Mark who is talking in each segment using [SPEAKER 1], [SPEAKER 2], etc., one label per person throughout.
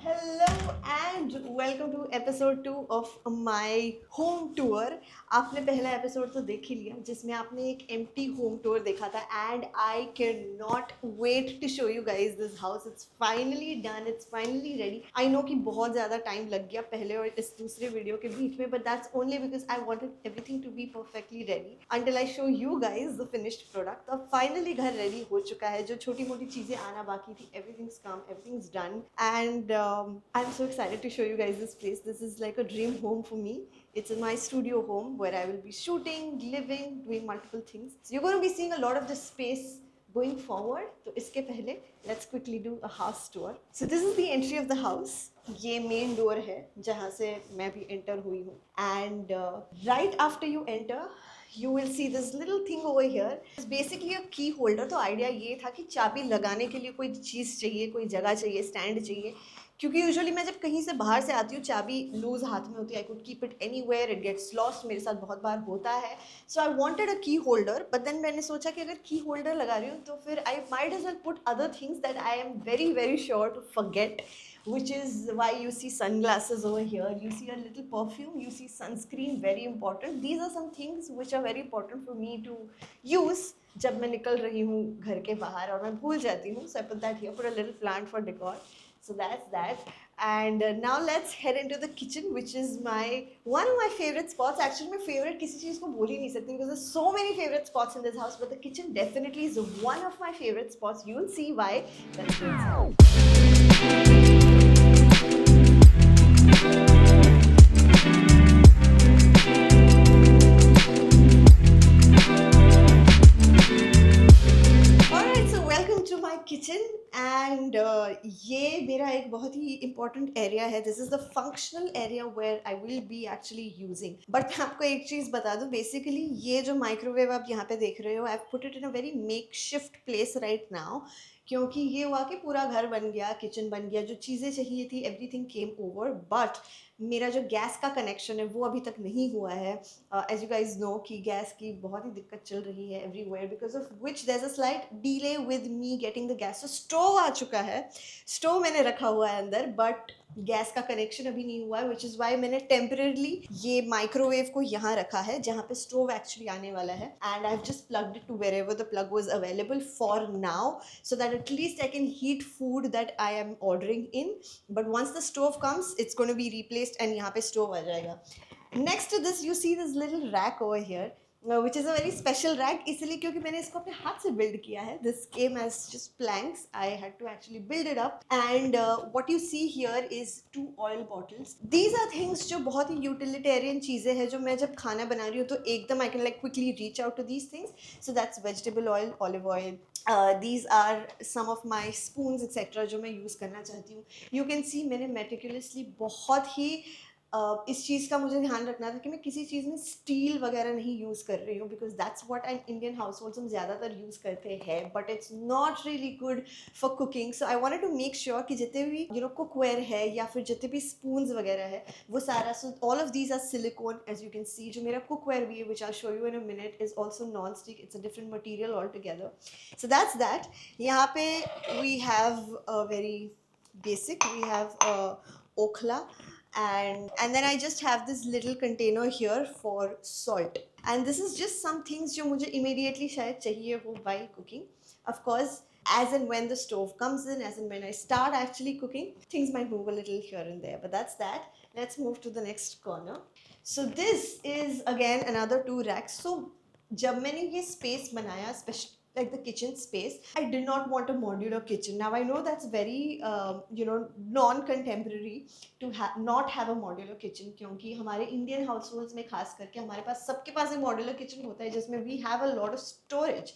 [SPEAKER 1] Hello and welcome to episode 2 of my home tour. आपने पहला episode तो देख ही लिया जिसमें आपने एक एम्प्टी होम टूर देखा था and I can not wait to show you guys this house. It's finally done, it's finally ready. I know कि बहुत ज़्यादा टाइम लग गया पहले और इस दूसरे वीडियो के बीच में, but that's only because I wanted everything to be perfectly ready until I show you guys the finished product. अब फाइनली घर रेडी हो चुका है. जो छोटी मोटी चीज़ें आना बाकी थी, everything's come, everything's done, and I'm so excited to show you guys this place. This is like a dream home for me. It's in my studio home where I will be shooting, living, doing multiple things. So you're going to be seeing a lot of this space going forward. तो इसके पहले let's quickly do a house tour. So this is the entry of the house. ये main door है जहाँ से मैं भी enter हुई हूँ. And right after you enter, you will see this little thing over here. It's basically a key holder. तो idea ये था कि चाबी लगाने के लिए कोई चीज़ चाहिए, कोई जगह चाहिए, स्टैंड चाहिए. क्योंकि यूजुअली मैं जब कहीं से बाहर से आती हूँ चाबी लूज हाथ में होती है. I could keep it anywhere, it gets lost. मेरे साथ बहुत बार होता है. सो आई वॉन्टेड अ की होल्डर, बट देन मैंने सोचा कि अगर की होल्डर लगा रही हूँ तो फिर I might as well put other things that I am very very sure to forget, which is why you see sunglasses over here, you see a little perfume, you see sunscreen, very important. These are some things which are very important for me to use जब मैं निकल रही हूँ घर के बाहर और मैं भूल जाती हूँ. So I put that here, put a little plant for decor. So that's that. And now let's head into the kitchen, which is one of my favorite spots. Actually my favorite किसी चीज़ को बोल ही नहीं सकती because there's so many favorite spots in this house, but the kitchen definitely is one of my favorite spots. You'll see why. Let's go inside. Kitchen and ये मेरा एक बहुत ही इंपॉर्टेंट एरिया है. This is the functional area where I will be actually using. But मैं आपको एक चीज़ बता दूं, बेसिकली ये जो माइक्रोवेव आप यहाँ पे देख रहे हो, I put it in a very make shift place right now. क्योंकि ये हुआ कि पूरा घर बन गया, किचन बन गया, जो चीज़ें चाहिए थी एवरीथिंग केम ओवर, बट मेरा जो गैस का कनेक्शन है वो अभी तक नहीं हुआ है. एज यू गाइज नो कि गैस की बहुत ही दिक्कत चल रही है everywhere, because of which there is a slight delay with me getting the gas. तो स्टोव आ चुका है, स्टोव मैंने रखा हुआ है अंदर, बट गैस का कनेक्शन अभी नहीं हुआ है, विच इज़ वाई मैंने टेम्परली ये माइक्रोवेव को यहाँ रखा है जहाँ पे स्टोव एक्चुअली आने वाला है. And I have just plugged it to wherever the plug was available for now, so that at least I can heat food that I am ordering in. But once the stove comes it's gonna be replaced and यहाँ पे stove आ जाएगा. Next to this you see this little rack over here, which is a very special rack, इसलिए क्योंकि मैंने इसको अपने हाथ से build किया है. This came as just planks. I had to actually build it up. And what you see here is 2 oil bottles. These are things जो बहुत ही utilitarian चीज़ें हैं, जो मैं जब खाना बना रही हूँ तो एकदम I can like quickly reach out to these things. So that's vegetable oil, olive oil. These are some of my spoons etc. जो मैं यूज़ करना चाहती हूँ. You can see मैंने meticulously बहुत ही इस चीज़ का मुझे ध्यान रखना था कि मैं किसी चीज़ में स्टील वगैरह नहीं यूज़ कर रही हूँ, because that's what an Indian households हम ज़्यादातर यूज़ करते हैं, but it's not really good for cooking. So I wanted to make sure कि जितने भी कुकवेयर है या फिर जितने भी स्पून्स वगैरह है वो सारा, so all of these are silicone as you can see. जो मेरा कुकवेयर भी है which I show you in a minute is also non stick. It's a different material altogether. So that's that. यहाँ पे we have a very basic, we have okhla, and then I just have this little container here for salt, and this is just some things जो मुझे immediately शायद चाहिए हो while cooking. Of course, as and when the stove comes in, as and when I start actually cooking, things might move a little here and there, but that's that. Let's move to the next corner. So this is again another 2 racks. So जब मैंने ये space बनाया, especially like the kitchen space, I did not want a modular kitchen. Now I know that's very non-contemporary to not have a modular kitchen, क्योंकि हमारे Indian households में खास करके हमारे पास सबके पास एक modular kitchen होता है जिसमें we have a lot of storage.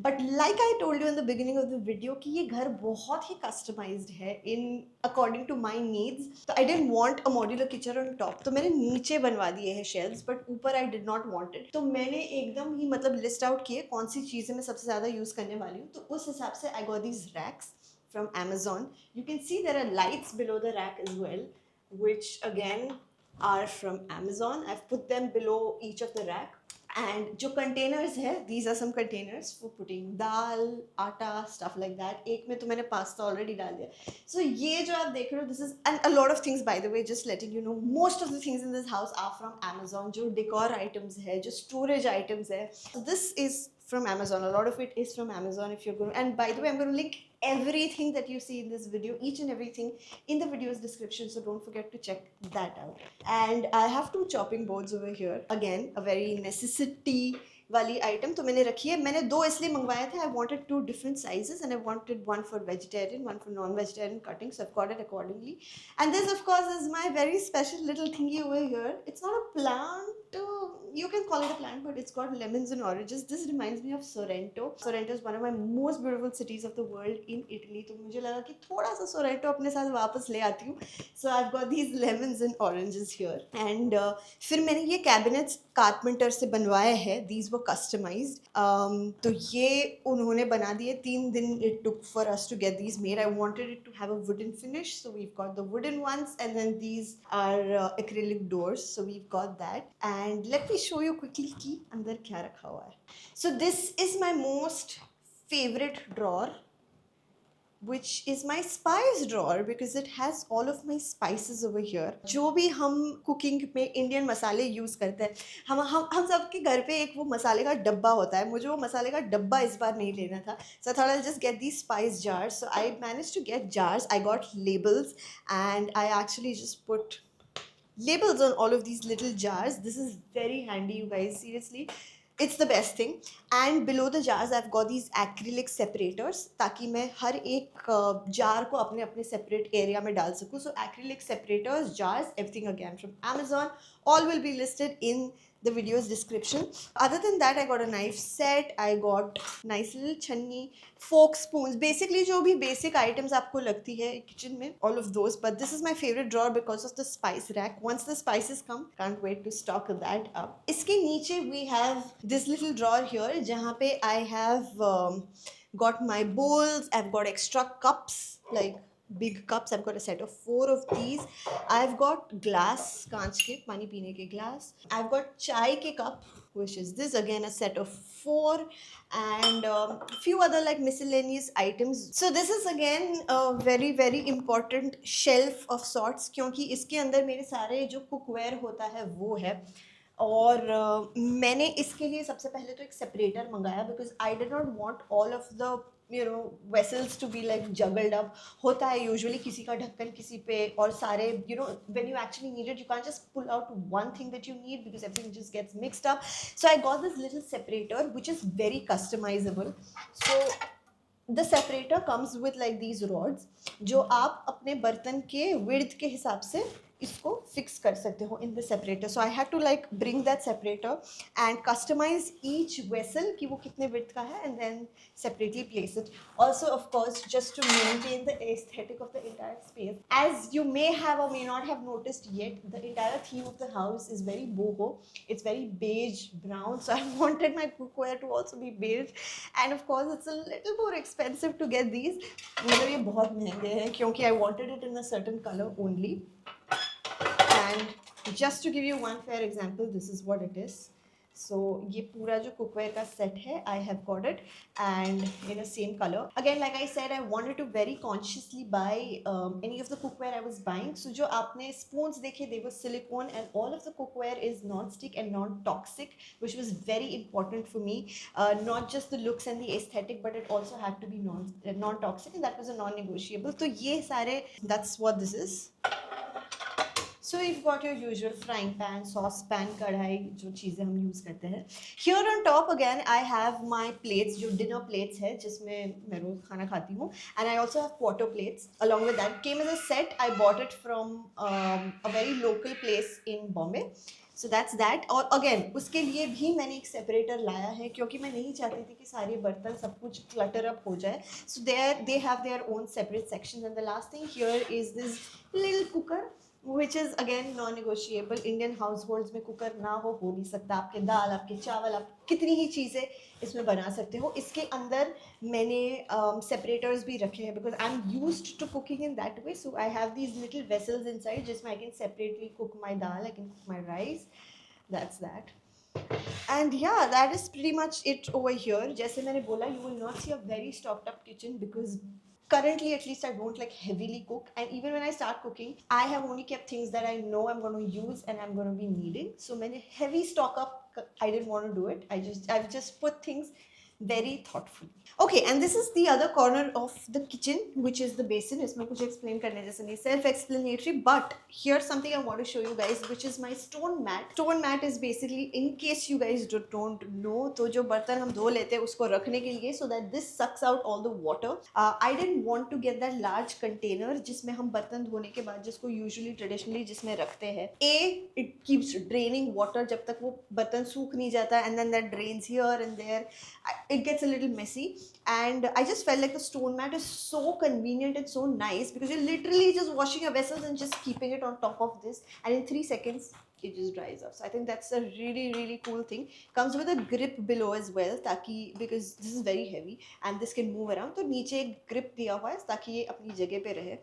[SPEAKER 1] But like I told you in the beginning of the video कि ये घर बहुत ही customized है in according to my needs. So I didn't want a modular kitchen on top. तो मैंने नीचे बनवा दिए हैं shelves, but ऊपर I did not want it. तो मैंने एकदम ही मतलब list out किए कौन सी चीज़ें मैं सबसे ज़्यादा यूज़ करने वाली हूँ. तो उस हिसाब से I got these racks from Amazon. You can see there are lights below the rack as well, which again are from Amazon. I've put them below each of the rack. And जो containers है, these are some containers for putting dal, atta, stuff like that. एक में तो मैंने pasta already डाल दिया. सो ये जो आप देख रहे हो, this is and a lot of things by the way, just letting you know, most of the things in this house are from Amazon. जो डेकोर आइटम्स है, जो स्टोरेज आइटम्स है, this is from Amazon. A lot of it is from Amazon. If you're going to, and by the way, I'm going to link everything that you see in this video, each and everything, in the video's description, so don't forget to check that out. And I have two chopping boards over here, again a very necessity वाली item तो मैंने रखी है. मैंने दो इसलिए मंगवाए थे. I wanted two different sizes and I wanted one for vegetarian, one for non-vegetarian cutting, so I've got it accordingly. And this of course is my very special little thingy over here. It's not a plant, you can call it a plant, but it's got lemons and oranges. This reminds me of Sorrento. Sorrento is one of my most beautiful cities of the world in Italy. तो मुझे लगा कि थोड़ा सा Sorrento अपने साथ वापस ले आती हूँ. So I've got these lemons and oranges here. And फिर मैंने ये cabinets कारपेंटर से बनवाए हैं. These were customized. तो ये उन्होंने बना दिए. 3 दिन it took for us to get these made. I wanted it to have a wooden finish, so we've got the wooden ones, and then these are acrylic doors, so we've got that. And let me show you quickly कि अंदर क्या रखा हुआ है. So this is my most favorite drawer, which is my spice drawer, because it has all of my spices over here. जो भी हम cooking में इंडियन मसाले यूज़ करते हैं, हम सबके घर पे एक वो मसाले का डब्बा होता है. मुझे वो मसाले का डब्बा इस बार नहीं लेना था, so I thought I'll just get these spice jars. So I managed to get jars. I got labels, and I actually just put labels on all of these little jars. This is very handy, you guys, seriously. It's the best thing. And below the jars I've got these acrylic separators, ताकि मैं हर एक jar को अपने अपने separate area में डाल सकूँ. So acrylic separators, jars, everything again from Amazon. All will be listed in the video's description. Other than that, I got a knife set. I got nice little chunni, fork, spoons. Basically जो भी basic items आपको लगती है kitchen में, all of those. But this is my favorite drawer because of the spice rack. Once the spices come, can't wait to stock that up. इसके नीचे we have this little drawer here, जहाँ पे I have got my bowls. I've got extra cups, like big cups. I've got a set of 4 of these. I've got glass, कांच के पानी पीने के glass. I've got चाय के cup, which is this, again a set of 4, and few other like miscellaneous items. So this is again a very very important shelf of sorts, क्योंकि इसके अंदर मेरे सारे जो cookware होता है वो है. और मैंने इसके लिए सबसे पहले तो एक सेपरेटर मंगाया, because I did not want all of the vessels to be like juggled up. होता है यूजुअली किसी का ढक्कन किसी पे, और सारे when you actually need it, you can't just pull out one thing that you need, because everything just gets mixed up. So I got this little separator which is very customisable. So the separator comes with like these rods, जो आप अपने बर्तन के width के हिसाब से इसको fix कर सकते हो in the separator. So I have to like bring that separator and customise each vessel कि वो कितने विड्थ का है, and then separately place it. Also of course just to maintain the aesthetic of the entire space. As you may have or may not have noticed yet, the entire theme of the house is very boho. It's very beige brown, so I wanted my cookware to also be beige. And of course it's a little more expensive to get these. मतलब ये बहुत महंगे हैं क्योंकि I wanted it in a certain color only. And just to give you one fair example, this is what it is. So ये पूरा जो cookware का set है, I have got it and in the same color. Again, like I said, I wanted to very consciously buy any of the cookware I was buying. So जो आपने spoons देखे, they were silicone, and all of the cookware is non-stick and non-toxic, which was very important for me. Not just the looks and the aesthetic, but it also had to be non-toxic, and that was a non-negotiable. तो ये सारे, that's what this is. So you've got your usual frying pan, saucepan, कढ़ाई, जो चीज़ें हम use करते हैं. Here on top again I have my plates, जो dinner plates है जिसमें मैं रोज़ खाना खाती हूँ, and I also have quarter plates. Along with that came as a set. I bought it from a very local place in Bombay. So that's that. और again उसके लिए भी मैंने एक सेपरेटर लाया है, क्योंकि मैं नहीं चाहती थी कि सारे बर्तन सब कुछ clutter up हो जाए. So they have their own separate sections. And the last thing here is this little cooker, which is again non-negotiable. Indian households में कुकर ना हो नहीं सकता. आपके दाल, आपके चावल, आप कितनी ही चीज़ें इसमें बना सकते हो. इसके अंदर मैंने separators भी रखे हैं, because I'm used to cooking in that way. So I have these little vessels inside जिसमें I can separately cook my dal, I can cook my rice. That's that. And yeah, that is pretty much it over here. जैसे मैंने बोला, you will not see a very stocked up kitchen because currently at least I don't like heavily cook, and even when I start cooking I have only kept things that I know I'm going to use and I'm going to be needing. So मैंने heavy stock up, I didn't want to do it. I've just put things very thoughtfully. Okay, and this is the other corner of the kitchen, which is the basin. इसमें कुछ explain करने जैसे नहीं, self-explanatory. But here's something I want to show you guys, which is my stone mat. Stone mat is basically, in case you guys don't know, तो जो बर्तन हम धो लेते हैं उसको रखने के लिए, so that this sucks out all the water. I didn't want to get that large container जिसमें हम बर्तन धोने के बाद जिसको usually traditionally जिसमें रखते हैं. It keeps draining water जब तक वो बर्तन सूख नहीं जाता, and then that drains here and there. It gets a little messy, and I just felt like the stone mat is so convenient and so nice because you're literally just washing your vessels and just keeping it on top of this, and in 3 seconds it just dries up. So I think that's a really cool thing. Comes with a grip below as well, ताकि because this is very heavy and this can move around, तो नीचे एक grip दिया हुआ है ताकि ये अपनी जगह पे रहे.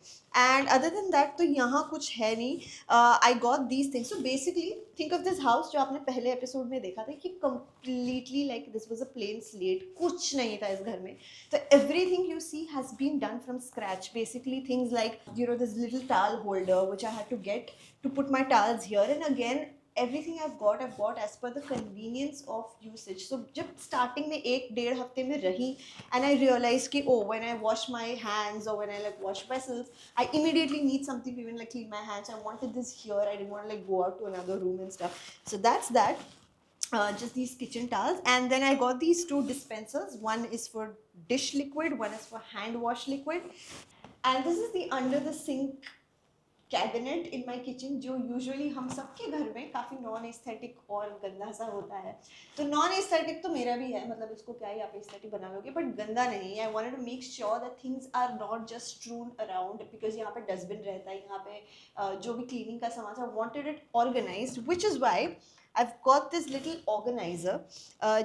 [SPEAKER 1] And other than that तो यहाँ कुछ है नहीं. I got these things. So basically think of this house जो आपने पहले एपिसोड में देखा था कि completely like this was a plain slate, कुछ नहीं था इस घर में. So everything you see has been done from scratch. Basically things like, you know, this little towel holder which I had to get to put my towels here, and again everything I've got as per the convenience of usage. So जब starting में 1-1.5 हफ्ते में रही, and I realized कि oh, when I wash my hands or when I like wash vessels, I immediately need something to even like clean my hands. I wanted this here. I didn't want to like go out to another room and stuff. So that's that. Just these kitchen towels, and then I got these 2 dispensers. One is for dish liquid, one is for hand wash liquid, and this is the under the sink cabinet in my kitchen जो usually हम सबके घर में काफ़ी non aesthetic और गंदा सा होता है. तो नॉन एस्थेटिक तो मेरा भी है, मतलब इसको क्या ही आप एस्थेटिक बना लोगे, बट गंदा नहीं. I wanted to make sure that things are not just strewn around, because यहाँ पे डस्टबिन रहता है, यहाँ पे जो भी क्लीनिंग का सामान था, wanted it organised, which is why I've got this little organizer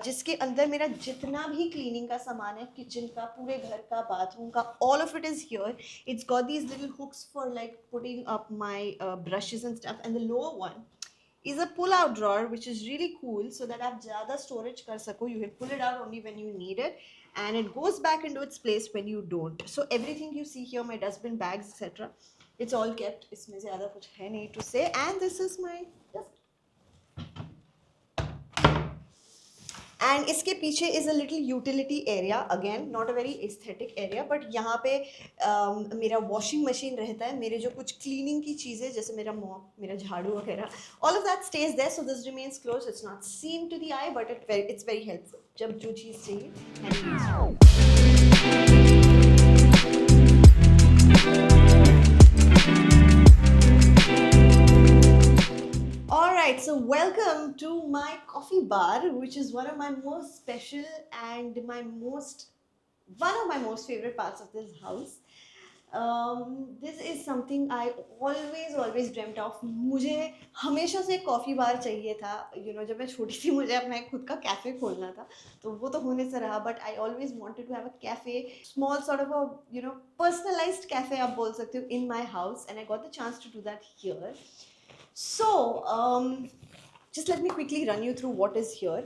[SPEAKER 1] जिसके अंदर मेरा जितना भी क्लीनिंग का सामान है, किचन का, पूरे घर का, बाथरूम का, all of it is here. It's got these little hooks for like putting up my brushes and stuff, and the lower one is a pull-out drawer which is really cool, so that आप ज़्यादा storage कर सको. You can pull it out only when you need it, and it goes back into its place when you don't. So everything you see here, my dustbin bags etc., it's all kept. इसमें ज़्यादा कुछ है नहीं to say. And this is my dust. And इसके पीछे is a little utility area, again not a very aesthetic area, but यहाँ पे मेरा वॉशिंग मशीन रहता है, मेरे जो कुछ क्लीनिंग की चीज़ें जैसे मेरा मॉप, मेरा झाड़ू वगैरह, all of that stays there. So this remains close. It's not seen to the eye, but it's very helpful जब जो चीज़ चाहिए. Alright, so welcome to my coffee bar, which is one of my most special and one of my most favorite parts of this house. This is something I always dreamt of. मुझे हमेशा से coffee बार चाहिए था. जब मैं छोटी थी मुझे अपना एक खुद का कैफ़े खोलना था, तो वो तो होने से रहा, but I always wanted to have a cafe, small sort of a personalized cafe आप बोल सकते हो, in my house, and I got the chance to do that here. So just let me quickly run you through what is here.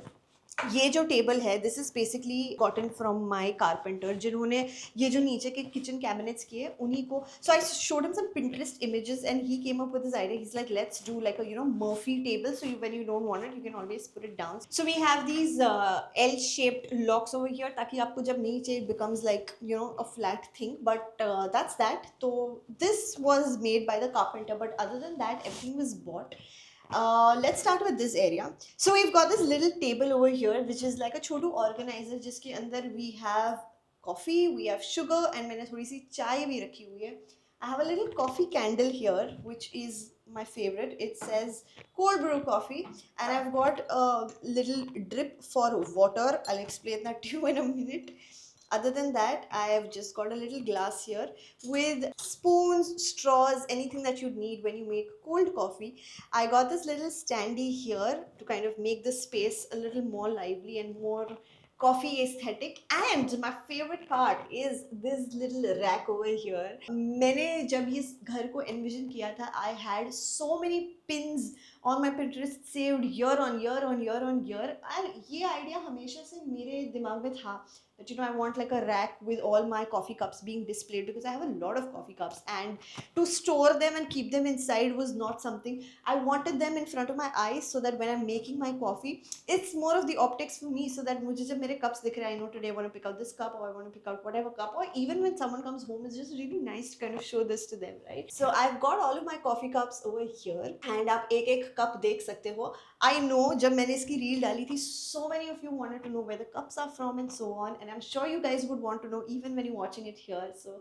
[SPEAKER 1] ये जो table है, this is basically cotton from my carpenter, जिन्होंने ये जो नीचे के kitchen cabinets किए उन्हीं को. So I showed him some Pinterest images and he came up with this idea. He is like, let's do like a Murphy table, so when you don't want it you can always put it down. So we have these L shaped locks over here, ताकि आपको जब नहीं चाहिए becomes like a flat thing, but that's that. तो this was made by the carpenter, but other than that everything was bought. Let's start with this area. So we've got this little table over here, which is like a Chhotu organizer, जिसके अंदर we have coffee, we have sugar, and मैंने थोड़ी सी चाय भी रखी हुई है. I have a little coffee candle here, which is my favorite. It says cold brew coffee, and I've got a little drip for water. I'll explain that to you in a minute. Other than that, I have just got a little glass here with spoons, straws, anything that you need when you make cold coffee. I got this little standee here to kind of make the space a little more lively and more coffee aesthetic. And my favorite part is this little rack over here. मैंने जब ये घर को envision किया था, I had so many pins on my Pinterest saved year on year on year on year, and ये idea हमेशा से मेरे दिमाग में था that you know I want like a rack with all my coffee cups being displayed, because I have a lot of coffee cups and to store them and keep them inside was not something. I wanted them in front of my eyes so that when I'm making my coffee, it's more of the optics for me, so that मुझे जब मेरे cups दिख रहे हैं, I know today I want to pick out this cup, or I want to pick out whatever cup, or even when someone comes home, it's just really nice to kind of show this to them, right? So I've got all of my coffee cups over here, and आप एक एक cup देख सकते हो. I know जब मैंने इसकी reel डाली थी, so many of you wanted to know where the cups are from and so on, and I'm sure you guys would want to know even when you're watching it here. So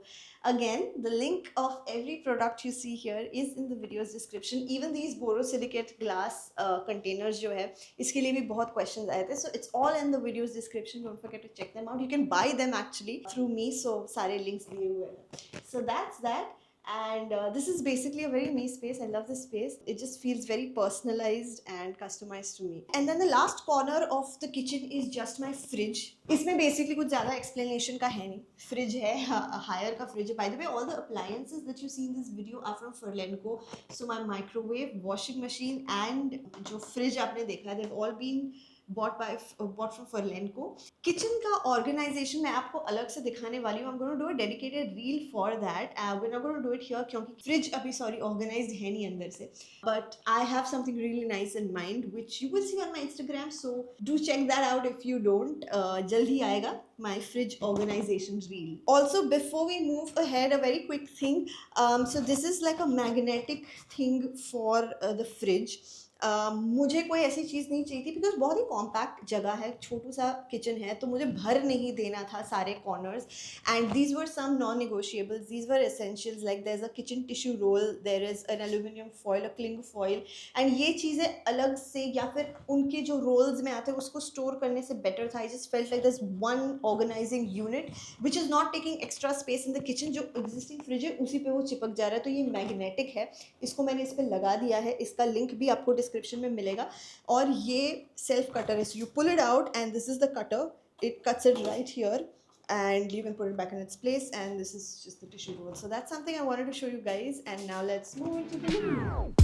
[SPEAKER 1] again, the link of every product you see here is in the video's description. Even these borosilicate glass containers जो है, इसके लिए भी बहुत questions आए थे, so it's all in the video's description. Don't forget to check them out. You can buy them actually through me, so सारे links दिए हुए हैं. So that's that. And this is basically a very me space. I love this space. It just feels very personalized and customized to me. And then the last corner of the kitchen is just my fridge. इसमें basically कुछ ज़्यादा explanation का है नहीं. Fridge है, higher का fridge है. By the way, all the appliances that you see in this video are from Furlenco. So my microwave, washing machine, and जो fridge आपने देखा, they've all been bought from Furlenco. Kitchen का organization मैं आपको अलग से दिखाने वाली हूँ. I'm going to do a dedicated reel for that. We're not going to do it here क्योंकि fridge अभी organized है नहीं अंदर से. But I have something really nice in mind which you will see on my Instagram. So do check that out if you don't. जल्दी आएगा my fridge organization reel. Also, before we move ahead, a very quick thing. So this is like a magnetic thing for the fridge. मुझे कोई ऐसी चीज़ नहीं चाहिए थी, because बहुत ही compact जगह है, छोटू सा किचन है, तो मुझे भर नहीं देना था सारे corners. And these were some non negotiables, these were essentials, like there is a kitchen tissue roll, there is an aluminium foil, a cling foil. And ये चीज़ें अलग से या फिर उनके जो रोल्स में आते हैं उसको स्टोर करने से बेटर था. I just felt like this one organising unit which is not taking extra space in the kitchen. जो एग्जिस्टिंग फ्रिज है उसी पे वो चिपक जा रहा है. तो ये मैग्नेटिक है, इसको मैंने इस पर लगा दिया है. इसका लिंक भी आपको डिस्क्रिप्शन में मिलेगा. और ये सेल्फ कटर है, so you pull it out and this is the cutter. It cuts it right here and you can put it back in its place, and this is just the tissue roll. So that's something I wanted to show you guys. And now let's move into the living room.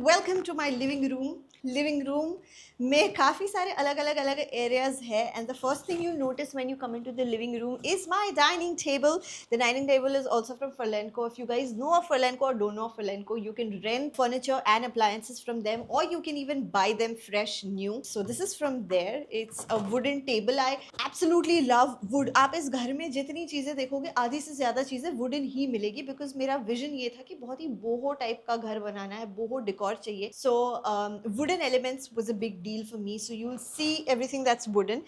[SPEAKER 1] Welcome to my living room में काफ़ी सारे अलग अलग areas है. And the first thing you notice when you come into the living room is my dining table. The dining table is also from Furlenco. If you guys know of Furlenco or don't know of Furlenco, you can rent furniture and appliances from them, or you can even buy them fresh new. So this is from there. It's a wooden table. I absolutely love wood. आप इस घर में जितनी चीज़ें देखोगे आधी से ज़्यादा चीज़ें वुडन ही मिलेगी, बिकॉज मेरा विजन ये था कि बहुत ही बोहो टाइप का घर बनाना है, बोहो डिकॉर चाहिए. So wooden elements was a big deal for me. So you'll see everything that's wooden,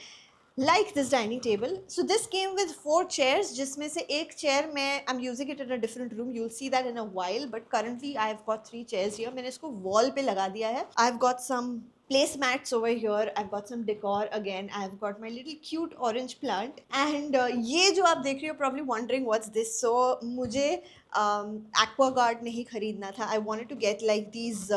[SPEAKER 1] like this dining table. So this came with 4 chairs, जिसमें से एक chair मैं I'm using it in a different room. You'll see that in a while. But currently I've got 3 chairs here. मैंने इसको wall पे लगा दिया है. I've got some placemats over here. I've got some decor again. I've got my little cute orange plant. And ये जो आप देख रही हो, probably wondering what's this. So मुझे aquaguard नहीं खरीदना था. I wanted to get like these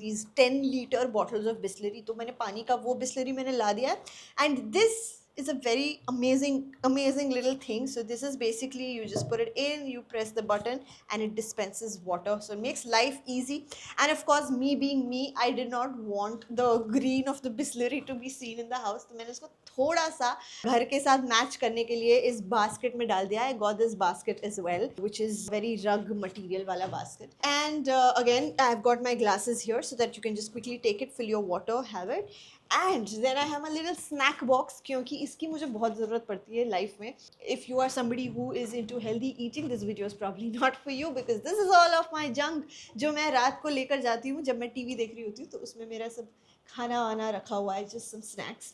[SPEAKER 1] these 10-liter bottles of Bisleri. तो मैंने पानी का वो Bisleri मैंने ला दिया. And this is a very amazing little thing. So this is basically, you just put it in, you press the button and it dispenses water. So it makes life easy. And of course, me being me, I did not want the green of the Bisleri to be seen in the house. तो मैंने इसको थोड़ा सा घर के साथ match करने के लिए इस बास्केट में डाल दिया. I got this basket as well, which is very rug material वाला basket. And again, I've got my glasses here so that you can just quickly take it, fill your water, have it. And then I have a little snack box, क्योंकि इसकी मुझे बहुत ज़रूरत पड़ती है life में. If you are somebody who is into healthy eating, this video is probably not for you, because this is all of my junk जो मैं रात को लेकर जाती हूँ जब मैं टीवी देख रही होती हूँ. तो उसमें मेरा सब खाना वाना रखा हुआ है, just some snacks.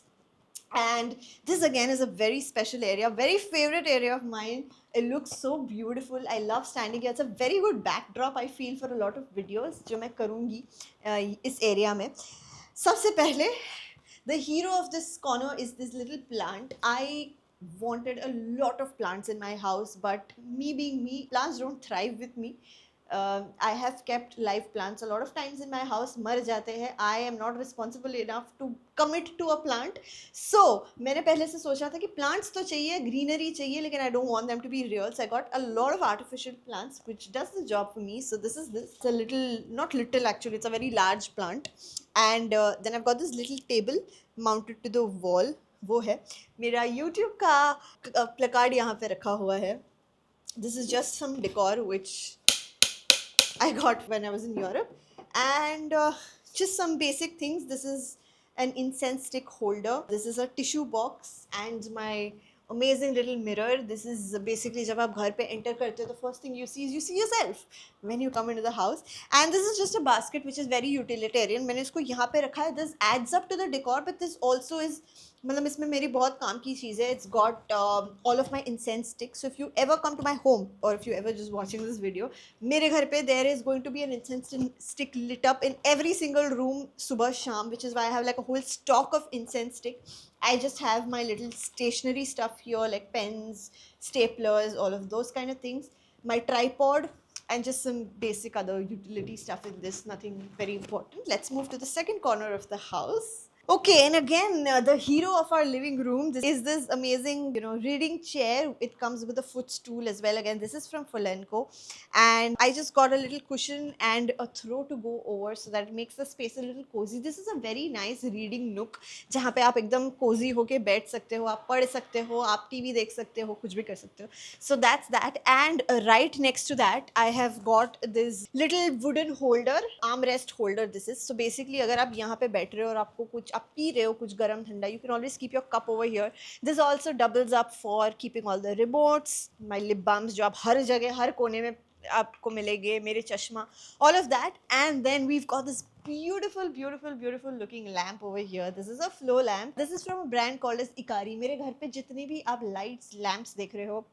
[SPEAKER 1] And this again is a very special area, very favorite area of mine. It looks so beautiful. I love standing here. It's a very good backdrop, I feel, for a lot of videos जो मैं करूँगी इस area में. सबसे पहले The hero of this corner is this little plant. I wanted a lot of plants in my house, but me being me, plants don't thrive with me. I have kept live plants a lot of times in my house, मर जाते हैं. I am not responsible enough to commit to a plant. So मैंने पहले से सोचा था कि plants तो चाहिए, greenery चाहिए, लेकिन I don't want them to be real. So I got a lot of artificial plants, which does the job for me. So this is this. It's a little, not little actually, it's a very large plant. And then I've got this little table mounted to the wall. वो है मेरा YouTube का placard यहाँ पे रखा हुआ है. This is just some decor which I got when I was in Europe, and just some basic things. This is an incense stick holder. This is a tissue box and my amazing little mirror. This is basically जब आप घर पे enter करते हो, the first thing you see is you see yourself when you come into the house. And this is just a basket which is very utilitarian. मैंने इसको यहाँ पे रखा है. This adds up to the decor, but this also is मतलब इसमें मेरी बहुत काम की चीज़ है. It's got all of my incense sticks. So if you ever come to my home, or if you ever just watching this video, मेरे घर पे there is going to be an incense stick lit up in every single room सुबह शाम, which is why I have like a whole stock of incense stick. I just have my little stationery stuff here, like pens, staplers, all of those kind of things. My tripod and just some basic other utility stuff in this, nothing very important. Let's move to the second corner of the house. Okay, and again, the hero of our living room is this amazing, reading chair. It comes with a footstool as well. Again, this is from Folenko. And I just got a little cushion and a throw to go over so that it makes the space a little cozy. This is a very nice reading nook जहाँ पे आप एकदम cozy होके बैठ सकते हो, आप पढ़ सकते हो, आप TV देख सकते हो, कुछ भी कर सकते हो. So that's that. And right next to that, I have got this little wooden holder, armrest holder this is. So basically, अगर आप यहाँ पे बैठ रहे हो और आपको कुछ आप पी रहे हो कुछ गरम ठंडा, you can always keep your cup over here. This also doubles up for keeping all the remotes, my lip balms जो आप हर जगह हर कोने में आपको मिलेंगे, मेरे चश्मा, all of that. And then we've got this beautiful looking lamp over here. This is a flow lamp. This is from a brand called as Ikari. मेरे घर पे जितने भी आप lights lamps देख रहे हो,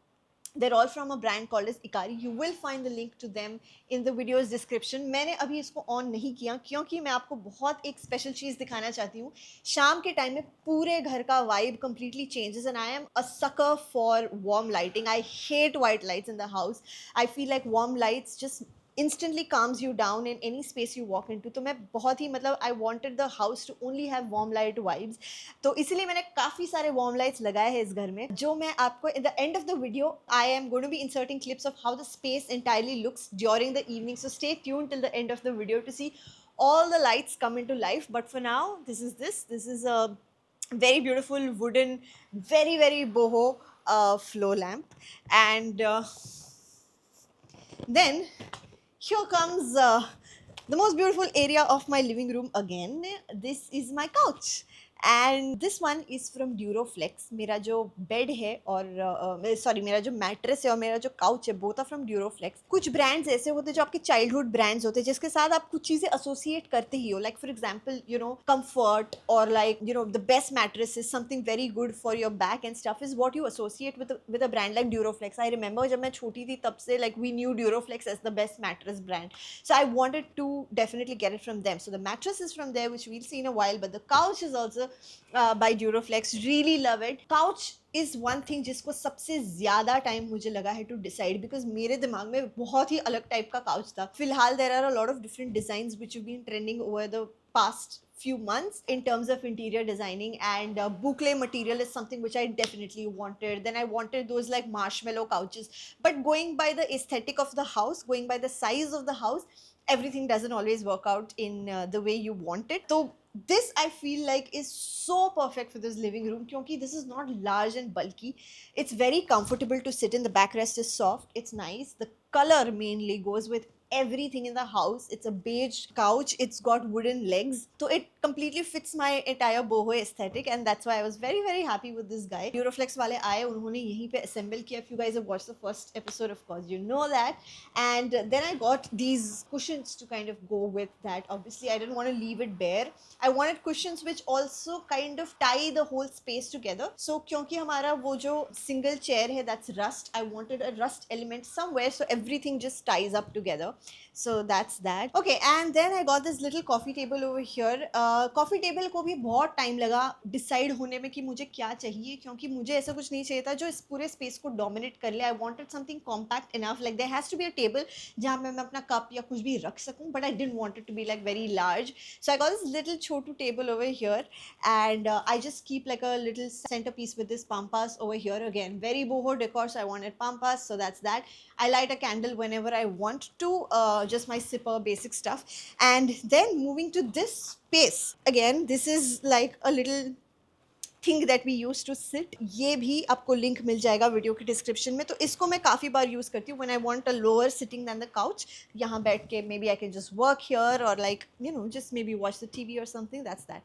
[SPEAKER 1] they're all from a brand called as Ikari. You will find the link to them in the video's description. मैंने अभी इसको ऑन नहीं किया क्योंकि मैं आपको बहुत एक स्पेशल चीज़ दिखाना चाहती हूँ. शाम के टाइम में पूरे घर का vibe completely changes and I am a sucker for warm lighting. I hate white lights in the house. I feel like warm lights just instantly calms you down in any space you walk into. तो मैं बहुत ही मतलब I wanted the house to only have warm light vibes. तो इसलिए मैंने काफ़ी सारे warm lights लगाए हैं इस घर में, जो मैं आपको in the end of the video I am going to be inserting clips of how the space entirely looks during the evening. So stay tuned till the end of the video to see all the lights come into life. But for now, this is a very beautiful wooden, very boho flow lamp. And then here comes the most beautiful area of my living room again. This is my couch. And this one is from Duroflex. मेरा जो bed है और sorry मेरा जो mattress है और मेरा जो काउच है, बोथ आर फ्रॉम Duroflex. कुछ ब्रांड्स ऐसे होते हैं जो आपके चाइल्डहुड ब्रांड्स होते हैं जिसके साथ आप कुछ चीज़ें एसोसिएट करते ही हो. Like for example comfort or like the best mattress is something very good for your back and stuff is what you associate with a brand like Duroflex. I remember जब मैं छोटी थी तब से like we knew Duroflex as the best mattress brand. So I wanted to definitely get it from them. So the mattress is from there, which we'll see in a while, but the couch is also by Duroflex. Really love it. Couch is one thing जिसको सबसे ज़्यादा time मुझे लगा है to decide, because मेरे दिमाग में बहुत ही अलग टाइप का couch था. फिलहाल there are a lot of different designs which have been trending over the past few months in terms of interior designing, and boucle material is something which I definitely wanted. Then I wanted those like marshmallow couches, but going by the aesthetic of the house, going by the size of the house, everything doesn't always work out in the way you want it. So this I feel like is so perfect for this living room because this is not large and bulky. It's very comfortable to sit in. The backrest is soft, it's nice. The color mainly goes with everything in the house. It's a beige couch, it's got wooden legs, so it completely fits my entire boho aesthetic, and that's why I was very happy with this guy. Duroflex वाले आए, उन्होंने यहीं पे assemble किया. If you guys have watched the first episode, of course you know that. And then I got these cushions to kind of go with that. Obviously I didn't want to leave it bare. I wanted cushions which also kind of tie the whole space together. So क्योंकि हमारा वो जो single chair है, that's rust, I wanted a rust element somewhere so everything just ties up together. So that's that. Okay, and then I got this little coffee table over here. Coffee table को भी बहुत time लगा decide होने में कि मुझे क्या चाहिए, क्योंकि मुझे ऐसा कुछ नहीं चाहिए था जो इस पूरे space को dominate कर ले. I wanted something compact enough, like there has to be a table जहाँ मैं अपना cup या कुछ भी रख सकूँ, but I didn't want it to be like very large. So I got this little Chhotu table over here, and I just keep like a little centerpiece with this pampas over here. Again, very boho decor, so I wanted pampas, so that's that. I light a candle whenever I want to, just my sipper basic stuff. And then moving to this space, again, this is like a little thing that we use to sit. ये भी आपको link मिल जाएगा video के description में. तो इसको मैं काफ़ी बार यूज़ करती हूँ when I want a lower sitting than the couch. यहाँ बैठ के maybe I can just work here और like you know just maybe watch the TV और something. That's that.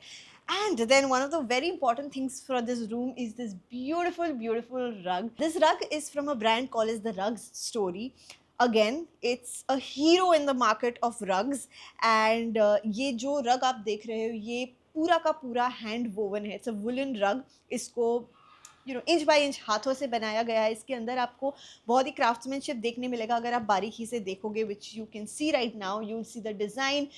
[SPEAKER 1] And then one of the very important things for this room is this beautiful, beautiful rug. This rug is from a brand called as the Rugs Story. Again, it's a hero in the market of rugs. And ये जो rug आप देख रहे हो ये पूरा का पूरा हैंड वोवन है. इट्स अ वुलन रग. इसको you know inch by inch हाथों से बनाया गया है. इसके अंदर आपको बहुत ही क्राफ्ट्समैनशिप देखने मिलेगा अगर आप बारीकी से देखोगे, which you can C right now. You will see the design.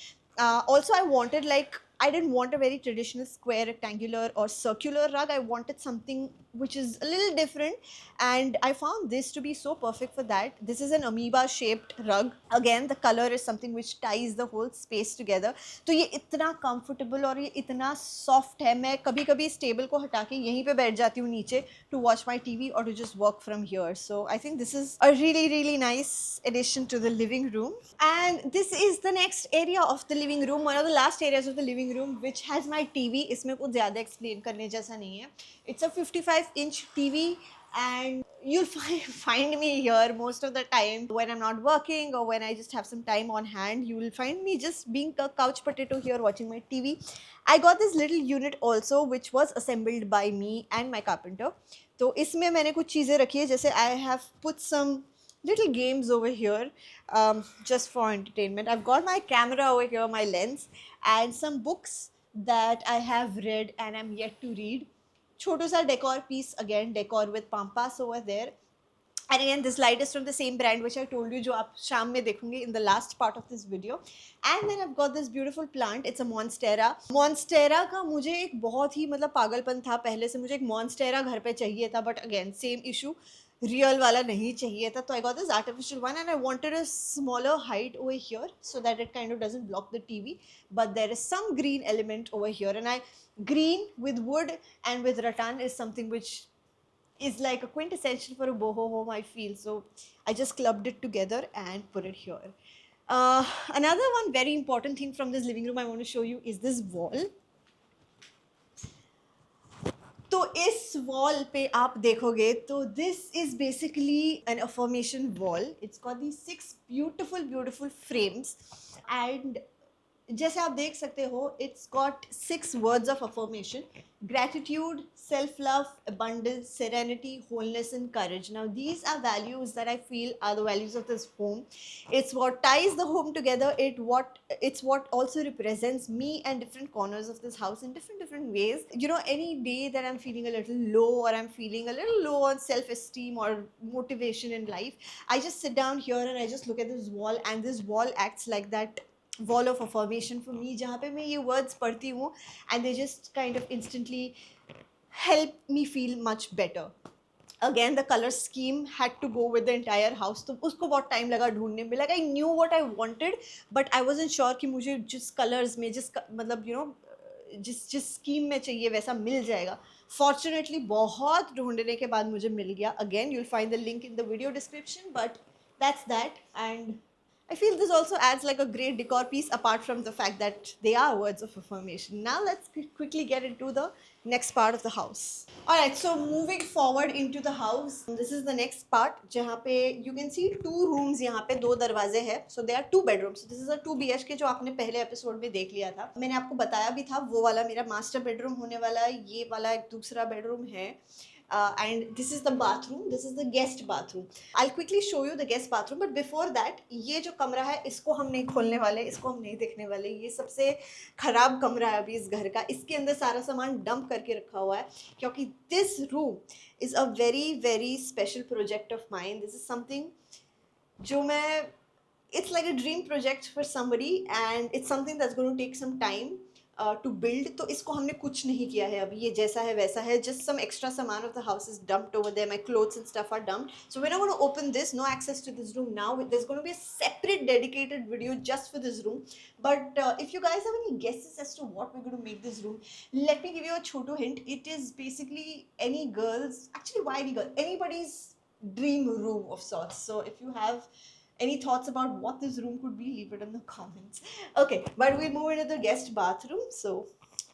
[SPEAKER 1] Also, I wanted like I didn't want a very traditional square, rectangular or circular rug. I wanted something which is a little different, and I found this to be so perfect for that. This is an amoeba shaped rug. Again, the color is something which ties the whole space together. तो ये इतना comfortable और ये इतना soft है. मैं कभी कभी इस टेबल को हटा के यहीं पे बैठ जाती हूँ नीचे to watch my TV or to just work from here. So I think this is a really, really nice addition to the living room. And this is the next area of the living room, one of the last areas of the living room, which has my TV. इसमें कुछ ज़्यादा explain करने जैसा नहीं है. It's a 55-inch TV, and you'll find me here most of the time when I'm not working or when I just have some time on hand. You will find me just being a couch potato here watching my TV. I got this little unit also which was assembled by me and my carpenter. तो इसमें मैंने कुछ चीज़ें रखी है, जैसे I have put some little games over here, just for entertainment. I've got my camera over here, my lens, and some books that I have read and I'm yet to read. छोटू सा decor piece, again decor with pampas over there. And again, this light is from the same brand which I told you, जो आप शाम में देखोगे in the last part of this video. And then I've got this beautiful plant. It's a monstera. Monstera का मुझे एक बहुत ही मतलब पागलपन था पहले से. मुझे एक monstera घर पे चाहिए था, but again same issue, real वाला नहीं चाहिए था. तो I got this artificial one, and I wanted a smaller height over here so that it kind of doesn't block the TV. But there is some green element over here, and green with wood and with rattan is something which is like a quintessential for a boho home, I feel. So I just clubbed it together and put it here. Another one very important thing from this living room I want to show you is this wall. तो इस wall पे आप देखोगे तो this is basically an affirmation wall. It's got the 6 beautiful frames, and जैसे आप देख सकते हो it's got 6 words of affirmation: gratitude, self-love, abundance, serenity, wholeness, and courage. Now these are values that I feel are the values of this home. It's what ties the home together. It's what also represents me and different corners of this house in different ways. You know, any day that I'm feeling a little low or I'm feeling a little low on self-esteem or motivation in life, I just sit down here and I just look at this wall, and this wall acts like that wall of affirmation for me, जहाँ पे मैं ये words पढ़ती हूँ and they just kind of instantly help me feel much better. Again, the color scheme had to go with the entire house, तो उसको बहुत time लगा ढूंढने में. Like I knew what I wanted, but I wasn't sure कि मुझे जिस colors में मतलब you know जिस scheme में चाहिए वैसा मिल जाएगा. Fortunately बहुत ढूंढने के बाद मुझे मिल गया. Again, you'll find the link in the video description, but that's that. And I feel this also adds like a great decor piece apart from the fact that they are words of affirmation. Now let's quickly get into the next part of the house. Alright, so moving forward into the house, this is the next part जहाँ पे you can see 2 rooms. यहाँ पे 2 दरवाजे हैं. So there are 2 bedrooms. This is a 2 BHK जो आपने पहले episode में देख लिया था. मैंने आपको बताया भी था वो वाला मेरा मास्टर बेडरूम होने वाला है. ये वाला एक दूसरा बेडरूम है. And this is the bathroom. This is the guest bathroom. I'll quickly show you the guest bathroom, but before that, ये जो कमरा है इसको हम नहीं खोलने वाले, इसको हम नहीं देखने वाले. ये सबसे खराब कमरा है अभी इस घर का. इसके अंदर सारा सामान डंप करके रखा हुआ है क्योंकि this room is a very special project of mine. This is something जो मैं it's like a dream project for somebody and it's something that's going to take some time to build. तो इसको हमने कुछ नहीं किया है अभी, ये जैसा है वैसा है, just some extra saman of the house is dumped over there, my clothes and stuff are dumped, so we're not going to open this, no access to this room now. There's going to be a separate dedicated video just for this room. But if you guys have any guesses as to what we're going to make this room, let me give you a choto hint. It is basically any girl's, actually why any girl, anybody's dream room of sorts. So if you have any thoughts about what this room could be, leave it in the comments. Okay, but we'll move into the guest bathroom, so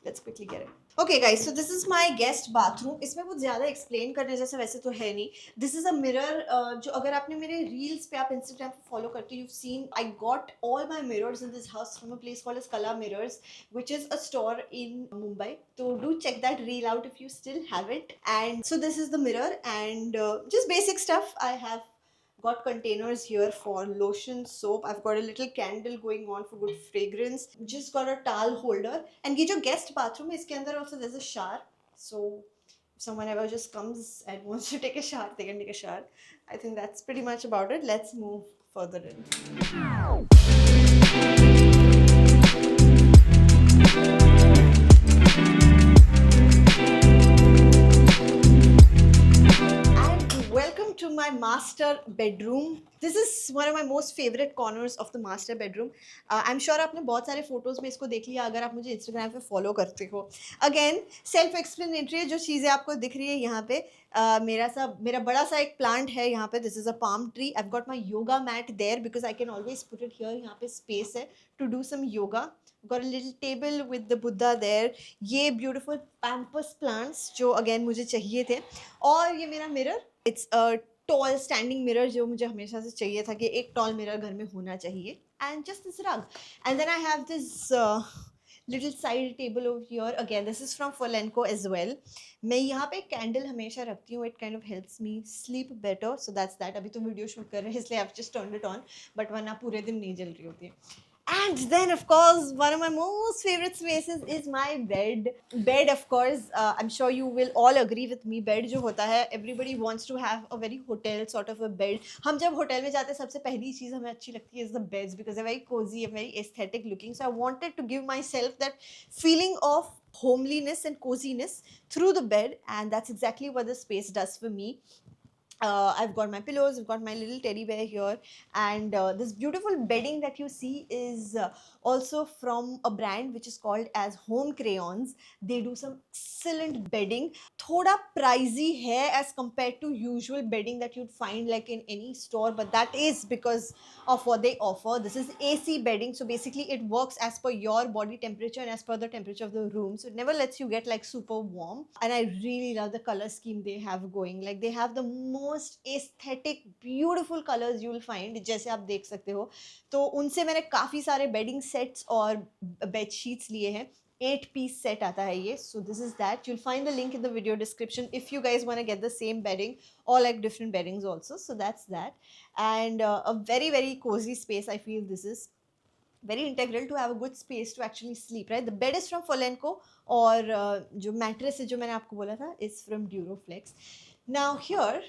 [SPEAKER 1] let's quickly get it. Okay guys, so this is my guest bathroom. इसमें कुछ ज़्यादा explain करने जैसा वैसे तो है नहीं. This is a mirror जो अगर आपने मेरे reels पे आप Instagram पे follow करते हो, you've seen I got all my mirrors in this house from a place called as Kala Mirrors, which is a store in Mumbai. So do check that reel out if you still haven't. And so this is the mirror and just basic stuff. I have got containers here for lotion, soap. I've got a little candle going on for good fragrance. Just got a towel holder. And ये जो guest bathroom है इसके अंदर also there's a shower. So if someone ever just comes and wants to take a shower, they can take a shower. I think that's pretty much about it. Let's move further in. Welcome to my master bedroom. This is one of my most favorite corners of the master bedroom. I'm sure आपने बहुत सारे photos में इसको देख लिया अगर आप मुझे Instagram पे follow करते हो. Again, self-explanatory जो चीज़ें आपको दिख रही है यहाँ पे मेरा बड़ा सा एक plant है यहाँ पे. This is a palm tree. I've got my yoga mat there because I can always put it here. यहाँ पे space है to do some yoga. Got a little table with the Buddha there. ये beautiful pampas plants जो again मुझे चाहिए थे. और ये मेरा mirror. It's a tall standing mirror जो मुझे हमेशा से चाहिए था कि एक tall mirror घर में होना चाहिए. And just this rug. And then I have this little side table over here. Again, this is from Folenko as well. मैं यहाँ पे candle हमेशा रखती हूँ. It kind of helps me sleep better. So that's that. अभी तो video shoot कर रहे हैं इसलिए I've just turned it on. But वरना पूरे दिन नहीं जल रही होती है. And then, of course, one of my most favorite spaces is my bed. Bed, of course, I'm sure you will all agree with me. Bed जो होता है, everybody wants to have a very hotel sort of a bed. हम जब hotel में जाते हैं सबसे पहली चीज़ हमें अच्छी लगती है is the beds because they're very cozy and very aesthetic looking. So I wanted to give myself that feeling of homeliness and coziness through the bed, and that's exactly what the space does for me. I've got my pillows, I've got my little teddy bear here, and this beautiful bedding that you see is also from a brand which is called as Home Crayons. They do some excellent bedding. थोड़ा pricey है as compared to usual bedding that you'd find like in any store, but that is because of what they offer. This is AC bedding, so basically it works as per your body temperature and as per the temperature of the room, so it never lets you get like super warm. And I really love the color scheme they have going. Like they have the most aesthetic beautiful colors you will find, जैसे आप देख सकते हो. तो उनसे मैंने काफ़ी सारे bedding sets और bed sheets लिए हैं. 8-piece set आता है ये. So this is that. You'll find the link in the video description if you guys want to get the same bedding or like different beddings also. So that's that. And a very very cozy space. I feel this is very integral to have a good space to actually sleep, right? The bed is from Folenko और जो mattress है जो मैंने आपको बोला था is from Duroflex. Now here,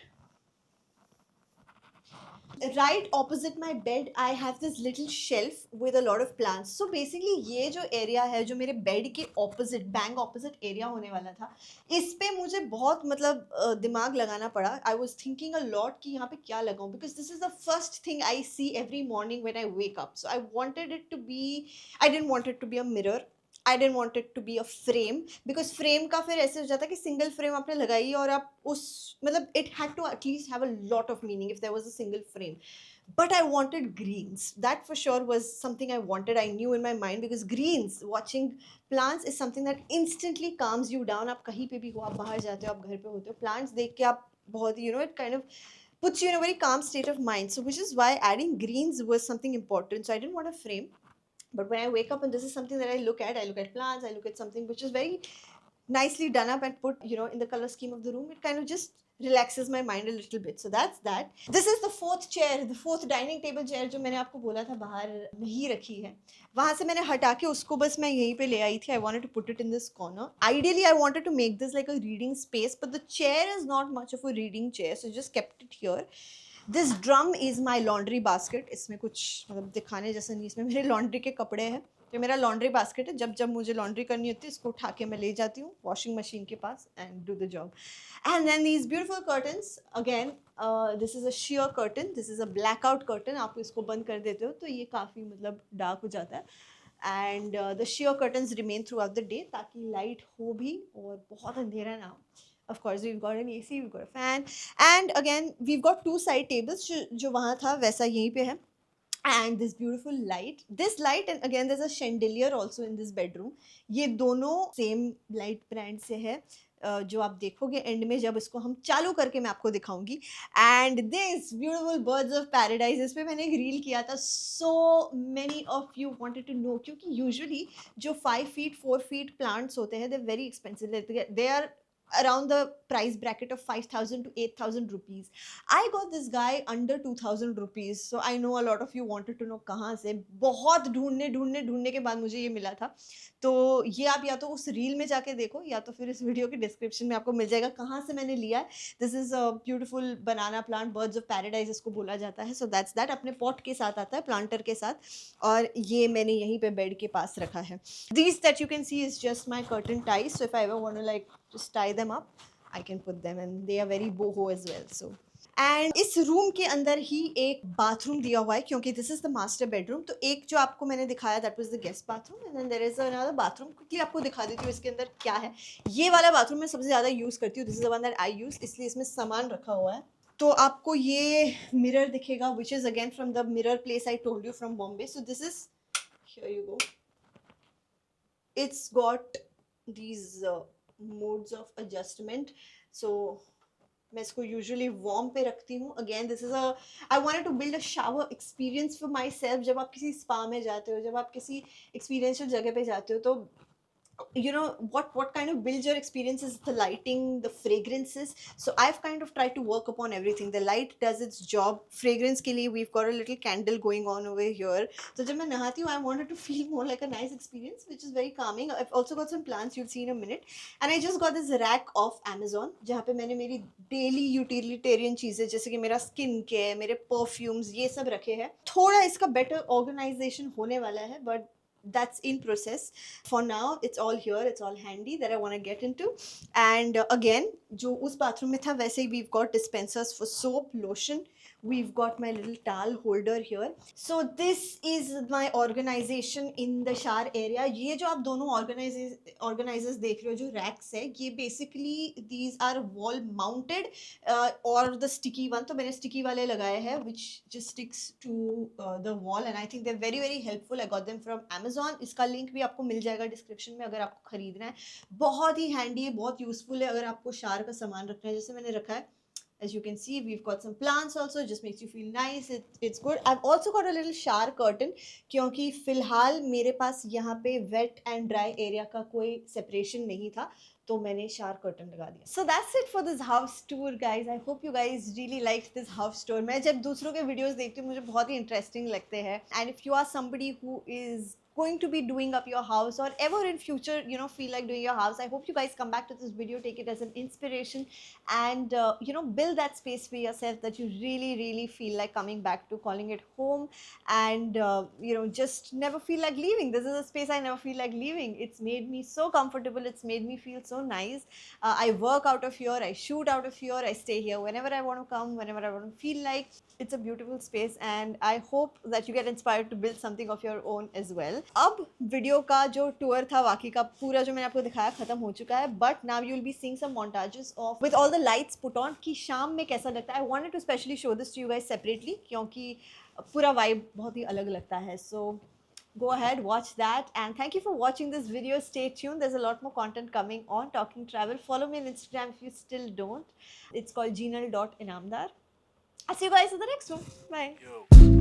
[SPEAKER 1] right opposite my bed I have this little shelf with a lot of plants. So basically ये जो area है जो मेरे bed के opposite, bang opposite area होने वाला था, इस पे मुझे बहुत मतलब दिमाग लगाना पड़ा. I was thinking a lot कि यहाँ पे क्या लगाऊं because this is the first thing I see every morning when I wake up. So I wanted it to be, I didn't want it to be a mirror. I didn't want it to be a frame because frame का फिर ऐसे हो जाता कि single frame आपने लगाई और आप उस मतलब it had to at least have a lot of meaning if there was a single frame. But I wanted greens. That for sure was something I wanted. I knew in my mind because greens, watching plants is something that instantly calms you down. आप कहीं पे भी हो, आप बाहर जाते हो, आप घर पे होते हो, plants देख के आप बहुत you know it kind of puts you in a very calm state of mind. So which is why adding greens was something important. So I didn't want a frame. But when I wake up and this is something that I look at plants, I look at something which is very nicely done up and put, you know, in the color scheme of the room, it kind of just relaxes my mind a little bit. So that's that. This is the fourth chair, the fourth dining table chair जो मैंने आपको बोला था बाहर नहीं रखी है. वहाँ से मैंने हटा के उसको बस मैं यहीं पे ले आई थी. I wanted to put it in this corner. Ideally, I wanted to make this like a reading space, but the chair is not much of a reading chair, so just kept it here. This drum is my laundry basket. इसमें कुछ मतलब दिखाने जैसा नहीं, इसमें मेरे laundry के कपड़े हैं. ये मेरा लॉन्ड्री बास्केट है. जब जब मुझे लॉन्ड्री करनी होती है इसको उठा के मैं ले जाती हूँ वॉशिंग मशीन के पास and do the job. And then these beautiful curtains again. This is a sheer curtain. This is a blackout curtain. आप इसको बंद कर देते हो तो ये काफ़ी मतलब डार्क हो जाता है. And the sheer curtains remain throughout the day ताकि लाइट हो भी और बहुत अंधेरा ना हो. Of course, we've got an AC, we've got a fan, and again we've got two side tables. जो वहाँ था वैसा यहीं पे है. And this beautiful light, this light, and again there's a chandelier also in this bedroom. ये दोनों same light brand से है. जो आप देखोगे एंड में जब इसको हम चालू करके मैं आपको दिखाऊंगी. And this beautiful birds of paradise, इस पे मैंने एक रील किया था. So many of you wanted to know, क्योंकि यूजुअली जो 5 फीट 4 फीट प्लांट्स होते हैं they very expensive. They are around the price bracket of 5,000 to 8,000 rupees. I got this guy under 2,000 rupees. So I know a lot of you wanted to know कहाँ से. बहुत ढूंढने के बाद मुझे ये मिला था. तो ये आप या तो उस रील में जाके देखो या तो फिर इस वीडियो के डिस्क्रिप्शन में आपको मिल जाएगा कहाँ से मैंने लिया है. This is a beautiful banana plant, birds of paradise इसको बोला जाता है. सो दैट्स दैट. अपने पॉट के साथ आता है, प्लांटर के साथ. और ये मैंने यहीं पे बेड के पास रखा है. These that you can see is just my curtain ties. So if I ever want to like just tie them up, I can put them, and they are very boho as well. So and इस room के अंदर ही एक bathroom दिया हुआ है क्योंकि this is the master bedroom. तो एक जो आपको मैंने दिखाया that was the guest bathroom, and then there is another bathroom. Quickly आपको दिखा देती हूँ इसके अंदर क्या है. ये वाला बाथरूम मैं सबसे ज़्यादा यूज़ करती हूँ. This is the one that I use, इसलिए इसमें सामान रखा हुआ है. तो आपको ये मिरर दिखेगा which is again from the mirror place I told you from Bombay. So this is, here you go, it's got these modes of adjustment. So मैं इसको यूजुअली वार्म पे रखती हूँ. Again this is a, I wanted to build a shower experience for myself. जब आप किसी spa में जाते हो, जब आप किसी एक्सपीरियंशियल जगह पे जाते हो, तो you know what kind of builds your experience is the lighting, the fragrances. So I've kind of tried to work upon everything. The light does its job. Fragrance ke liye we've got a little candle going on over here. So jab main nahati hu, I wanted to feel more like a nice experience, which is very calming. I've also got some plants, you'll see in a minute. And I just got this rack off Amazon jahan pe maine meri daily utilitarian cheezein jaise ki mera skin care, mere perfumes, ye sab rakhe hain. Thoda iska better organization hone wala hai, but that's in process. For now it's all here, it's all handy that I want to get into. And again जो उस bathroom में था वैसे ही we've got dispensers for soap, lotion. We've got my little towel holder here. So this is my organization in the shower area. ये जो आप दोनों organizers देख रहे हो, जो racks है, ये basically these are wall mounted or the sticky one. तो मैंने sticky वाले लगाए हैं which just sticks to the wall, and I think they're very very helpful. I got them from Amazon. इसका लिंक भी आपको मिल जाएगा डिस्क्रिप्शन में अगर आपको खरीदना है. बहुत ही हैंडी है, बहुत यूजफुल है अगर आपको शावर का सामान रखना है, जैसे मैंने रखा है. As you can see, we've got some plants also. It just makes you feel nice. It's good. I've also got a little shower curtain क्योंकि फ़िलहाल मेरे पास यहाँ पे wet and dry area का कोई separation नहीं था, तो मैंने shower curtain लगा दिया. So that's it for this house tour, guys. I hope you guys really liked this house tour. मैं जब दूसरों के videos देखती हूँ मुझे बहुत ही interesting लगते हैं. And if you are somebody who is going to be doing up your house or ever in future, you know, feel like doing your house, I hope you guys come back to this video, take it as an inspiration, and you know, build that space for yourself that you really really feel like coming back to, calling it home, and you know, just never feel like leaving. This is a space I never feel like leaving. It's made me so comfortable, it's made me feel so nice. I work out of here, I shoot out of here, I stay here whenever I want to come, whenever I want to feel like. It's a beautiful space and I hope that you get inspired to build something of your own as well. अब video का जो tour था बाकी का पूरा जो मैंने आपको दिखाया खत्म हो चुका है, but now you will be seeing some montages of with all the lights put on कि शाम में कैसा लगता है. I wanted to specially show this to you guys separately क्योंकि पूरा vibe बहुत ही अलग लगता है. So go ahead, watch that, and thank you for watching this video. Stay tuned, there's a lot more content coming on Talking Travel. Follow me on Instagram if you still don't. It's called jinal.inamdar. I'll see you guys in the next one. Bye. Yo.